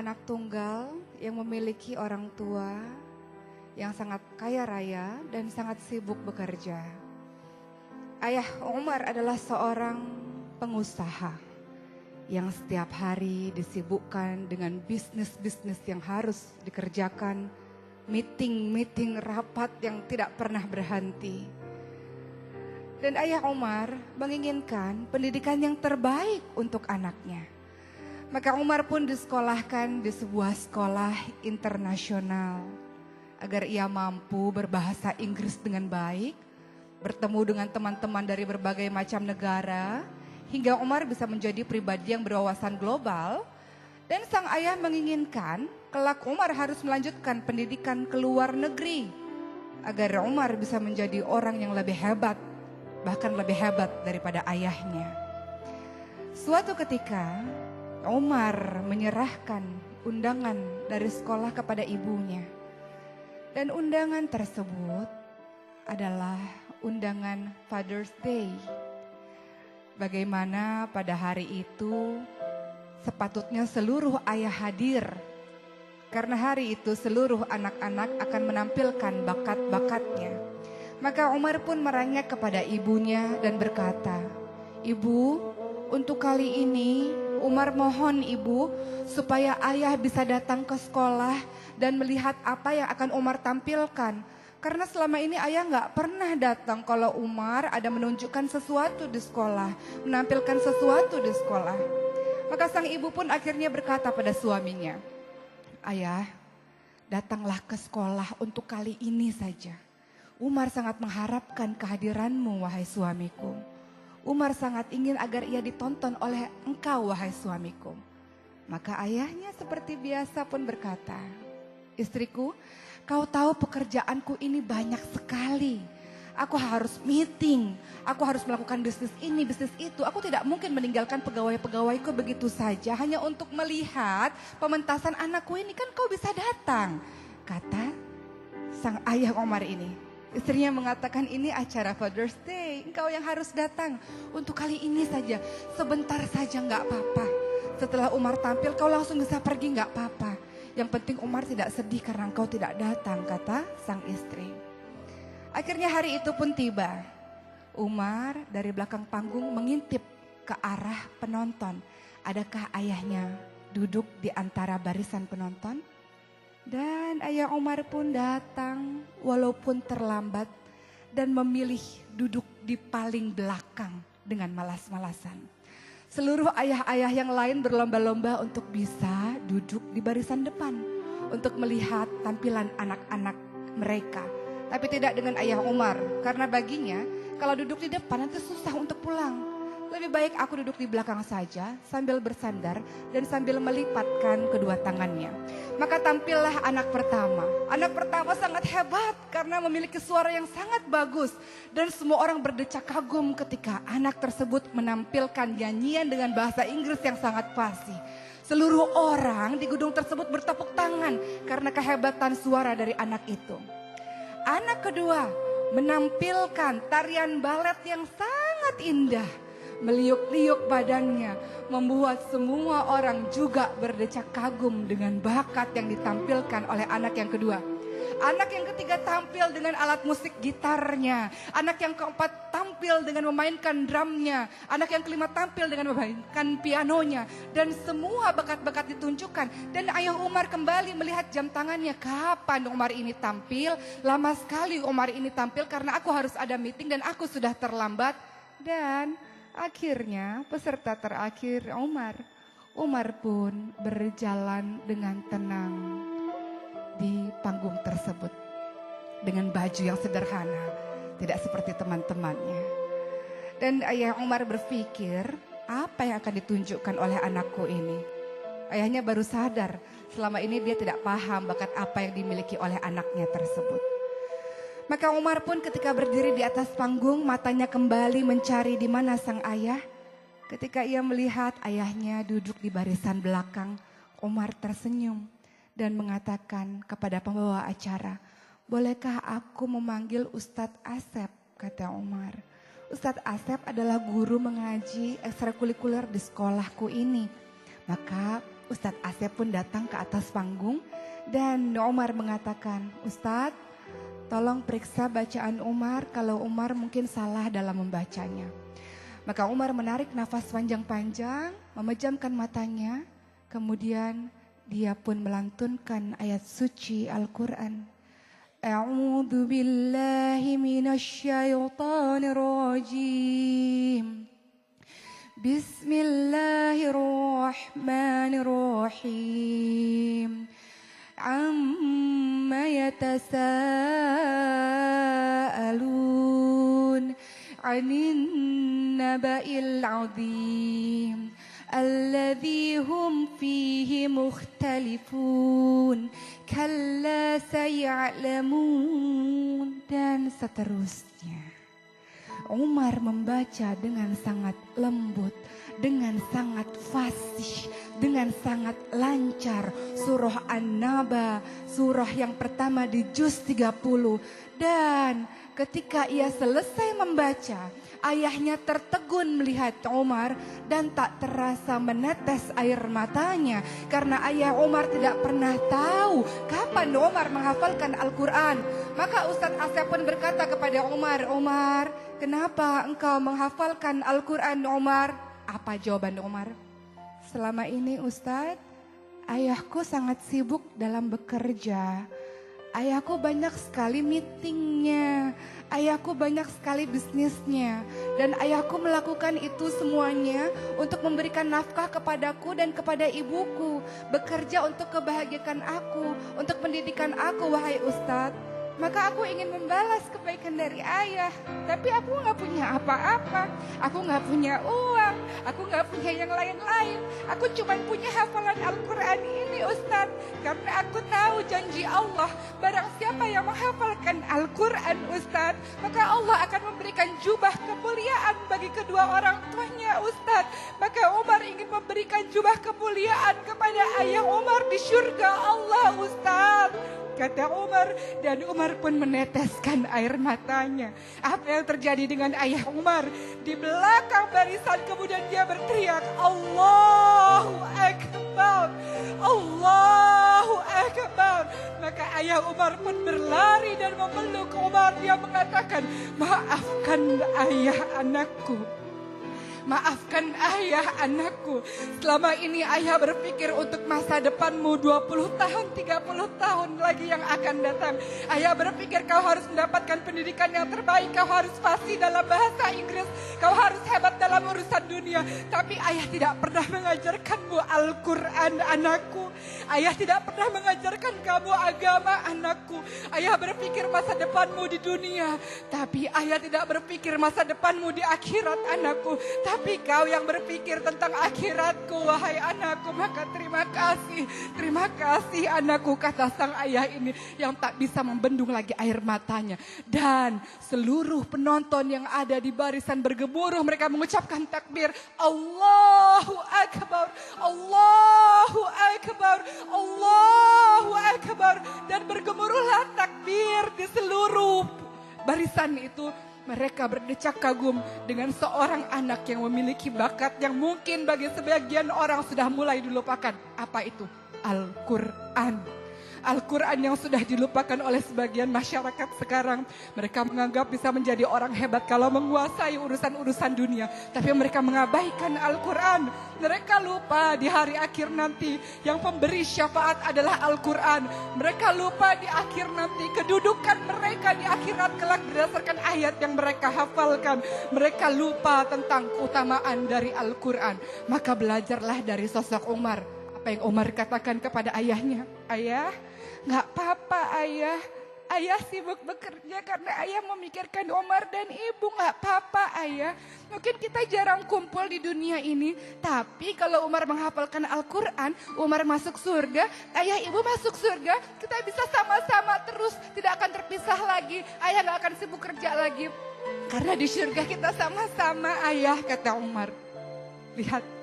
anak tunggal yang memiliki orang tua yang sangat kaya raya dan sangat sibuk bekerja. Ayah Umar adalah seorang pengusaha yang setiap hari disibukkan dengan bisnis-bisnis yang harus dikerjakan, meeting-meeting rapat yang tidak pernah berhenti. Dan ayah Umar menginginkan pendidikan yang terbaik untuk anaknya. Maka Umar pun disekolahkan di sebuah sekolah internasional agar ia mampu berbahasa Inggris dengan baik, bertemu dengan teman-teman dari berbagai macam negara, hingga Umar bisa menjadi pribadi yang berwawasan global. Dan sang ayah menginginkan kelak Umar harus melanjutkan pendidikan ke luar negeri agar Umar bisa menjadi orang yang lebih hebat, bahkan lebih hebat daripada ayahnya. Suatu ketika Umar menyerahkan undangan dari sekolah kepada ibunya. Dan undangan tersebut adalah undangan Father's Day. Bagaimana pada hari itu sepatutnya seluruh ayah hadir. Karena hari itu seluruh anak-anak akan menampilkan bakat-bakatnya. Maka Umar pun merengek kepada ibunya dan berkata, "Ibu, untuk kali ini Umar mohon ibu supaya ayah bisa datang ke sekolah dan melihat apa yang akan Umar tampilkan. Karena selama ini ayah gak pernah datang kalau Umar ada menunjukkan sesuatu di sekolah, menampilkan sesuatu di sekolah." Maka sang ibu pun akhirnya berkata pada suaminya, "Ayah, datanglah ke sekolah untuk kali ini saja. Umar sangat mengharapkan kehadiranmu wahai suamiku. Umar sangat ingin agar ia ditonton oleh engkau wahai suamiku." Maka ayahnya seperti biasa pun berkata, "Istriku, kau tahu pekerjaanku ini banyak sekali. Aku harus meeting, aku harus melakukan bisnis ini, bisnis itu. Aku tidak mungkin meninggalkan pegawai-pegawaiku begitu saja hanya untuk melihat pementasan anakku ini, kan kau bisa datang," kata sang ayah Umar ini. Istrinya mengatakan, "Ini acara Father's Day, engkau yang harus datang. Untuk kali ini saja, sebentar saja gak apa-apa. Setelah Umar tampil kau langsung bisa pergi gak apa-apa. Yang penting Umar tidak sedih karena engkau tidak datang," kata sang istri. Akhirnya hari itu pun tiba. Umar dari belakang panggung mengintip ke arah penonton. Adakah ayahnya duduk di antara barisan penonton? Dan ayah Umar pun datang walaupun terlambat dan memilih duduk di paling belakang dengan malas-malasan. Seluruh ayah-ayah yang lain berlomba-lomba untuk bisa duduk di barisan depan untuk melihat tampilan anak-anak mereka. Tapi tidak dengan ayah Umar, karena baginya kalau duduk di depan nanti susah untuk pulang. Lebih baik aku duduk di belakang saja sambil bersandar dan sambil melipatkan kedua tangannya. Maka tampillah anak pertama. Anak pertama sangat hebat karena memiliki suara yang sangat bagus. Dan semua orang berdecak kagum ketika anak tersebut menampilkan nyanyian dengan bahasa Inggris yang sangat fasih. Seluruh orang di gedung tersebut bertepuk tangan karena kehebatan suara dari anak itu. Anak kedua menampilkan tarian balet yang sangat indah. Meliuk-liuk badannya membuat semua orang juga berdecak kagum dengan bakat yang ditampilkan oleh anak yang kedua. Anak yang ketiga tampil dengan alat musik gitarnya. Anak yang keempat tampil dengan memainkan drumnya. Anak yang kelima tampil dengan memainkan pianonya. Dan semua bakat-bakat ditunjukkan. Dan ayah Umar kembali melihat jam tangannya. Kapan Umar ini tampil? Lama sekali Umar ini tampil karena aku harus ada meeting dan aku sudah terlambat. Dan akhirnya peserta terakhir Umar. Umar pun berjalan dengan tenang di panggung tersebut. Dengan baju yang sederhana, tidak seperti teman-temannya. Dan ayah Umar berpikir, apa yang akan ditunjukkan oleh anakku ini? Ayahnya baru sadar, selama ini dia tidak paham bakat apa yang dimiliki oleh anaknya tersebut. Maka Umar pun ketika berdiri di atas panggung, matanya kembali mencari di mana sang ayah. Ketika ia melihat ayahnya duduk di barisan belakang, Umar tersenyum dan mengatakan kepada pembawa acara, "Bolehkah aku memanggil Ustadz Asep?" kata Umar. Ustadz Asep adalah guru mengaji ekstrakurikuler di sekolahku ini. Maka Ustadz Asep pun datang ke atas panggung dan Umar mengatakan, Ustadz, tolong periksa bacaan Umar kalau Umar mungkin salah dalam membacanya. Maka Umar menarik nafas panjang-panjang, memejamkan matanya, kemudian dia pun melantunkan ayat suci Al-Quran. A'udzu billahi minasy syaithanir rajim. Bismillahirrahmanirrahim. Amma yatasaalun 'anil naba'il 'adzim alladzi hum fihi mukhtalifun kalla saya'lamun, dan seterusnya. Umar membaca dengan sangat lembut, dengan sangat fasih, dengan sangat lancar surah An-Naba, surah yang pertama di juz 30. Dan ketika ia selesai membaca, ayahnya tertegun melihat Umar dan tak terasa menetes air matanya karena ayah Umar tidak pernah tahu kapan Umar menghafalkan Al-Quran. Maka Ustadz Asep pun berkata kepada Umar, Umar, kenapa engkau menghafalkan Al-Quran, Umar? Apa jawaban Umar? Selama ini Ustadz, ayahku sangat sibuk dalam bekerja. Ayahku banyak sekali meetingnya, ayahku banyak sekali bisnisnya, dan ayahku melakukan itu semuanya untuk memberikan nafkah kepadaku dan kepada ibuku, bekerja untuk kebahagiaan aku, untuk pendidikan aku, wahai Ustadz. Maka aku ingin membalas kebaikan dari ayah, tapi aku gak punya apa-apa, aku gak punya uang, aku gak punya yang lain-lain, aku cuma punya hafalan Al-Quran ini Ustadz. Karena aku tahu janji Allah, barang siapa yang menghafalkan Al-Quran Ustadz, maka Allah akan memberikan jubah kemuliaan bagi kedua orang tuanya Ustadz. Maka Umar ingin memberikan jubah kemuliaan kepada ayah Umar di surga Allah Ustadz, kata Umar, dan Umar pun meneteskan air matanya. Apa yang terjadi dengan ayah Umar? Di belakang barisan kemudian dia berteriak, Allahu Akbar, Allahu Akbar. Maka ayah Umar pun berlari dan memeluk Umar. Dia mengatakan, maafkan ayah anakku. Maafkan ayah anakku. Selama ini ayah berpikir untuk masa depanmu 20 tahun, 30 tahun lagi yang akan datang. Ayah berpikir kau harus mendapatkan pendidikan yang terbaik, kau harus fasih dalam bahasa Inggris, kau harus hebat dalam urusan dunia. Tapi ayah tidak pernah mengajarkanmu Al-Quran anakku. Ayah tidak pernah mengajarkan kamu agama anakku. Ayah berpikir masa depanmu di dunia, tapi ayah tidak berpikir masa depanmu di akhirat anakku. Tapi kau yang berpikir tentang akhiratku, wahai anakku, maka terima kasih anakku, kata sang ayah ini yang tak bisa membendung lagi air matanya. Dan seluruh penonton yang ada di barisan bergemuruh, mereka mengucapkan takbir, Allahu Akbar, Allahu Akbar, Allahu Akbar. Dan bergemuruhlah takbir di seluruh barisan itu. Mereka berdecak kagum dengan seorang anak yang memiliki bakat yang mungkin bagi sebagian orang sudah mulai dilupakan. Apa itu? Al-Quran. Al-Quran yang sudah dilupakan oleh sebagian masyarakat sekarang. Mereka menganggap bisa menjadi orang hebat kalau menguasai urusan-urusan dunia. Tapi mereka mengabaikan Al-Quran. Mereka lupa di hari akhir nanti yang pemberi syafaat adalah Al-Quran. Mereka lupa di akhir nanti kedudukan mereka di akhirat kelak berdasarkan ayat yang mereka hafalkan. Mereka lupa tentang keutamaan dari Al-Quran. Maka belajarlah dari sosok Umar. Apa yang Umar katakan kepada ayahnya? Ayah, gak apa-apa ayah. Ayah sibuk bekerja karena ayah memikirkan Umar dan ibu. Gak apa-apa ayah. Mungkin kita jarang kumpul di dunia ini. Tapi kalau Umar menghafalkan Al-Quran, Umar masuk surga, ayah ibu masuk surga. Kita bisa sama-sama terus, tidak akan terpisah lagi. Ayah gak akan sibuk kerja lagi. Karena di surga kita sama-sama ayah, kata Umar. Lihat.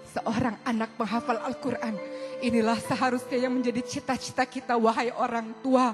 Seorang anak menghafal Al-Quran. Inilah seharusnya yang menjadi cita-cita kita, wahai orang tua.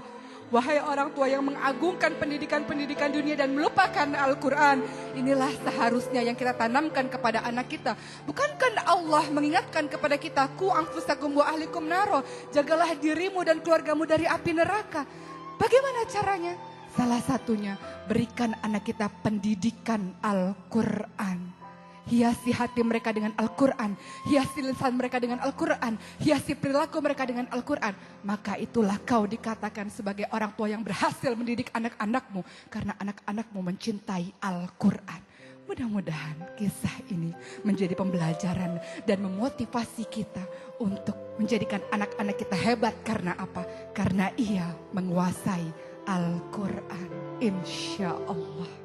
Wahai orang tua yang mengagungkan pendidikan-pendidikan dunia dan melupakan Al-Quran, inilah seharusnya yang kita tanamkan kepada anak kita. Bukankah Allah mengingatkan kepada kita, ku anfusakum wa ahlikum naro, jagalah dirimu dan keluargamu dari api neraka. Bagaimana caranya? Salah satunya, berikan anak kita pendidikan Al-Quran. Hiasi hati mereka dengan Al-Quran, hiasi lisan mereka dengan Al-Quran, hiasi perilaku mereka dengan Al-Quran. Maka itulah kau dikatakan sebagai orang tua yang berhasil mendidik anak-anakmu, karena anak-anakmu mencintai Al-Quran. Mudah-mudahan kisah ini menjadi pembelajaran dan memotivasi kita untuk menjadikan anak-anak kita hebat. Karena apa? Karena ia menguasai Al-Quran. Insya Allah.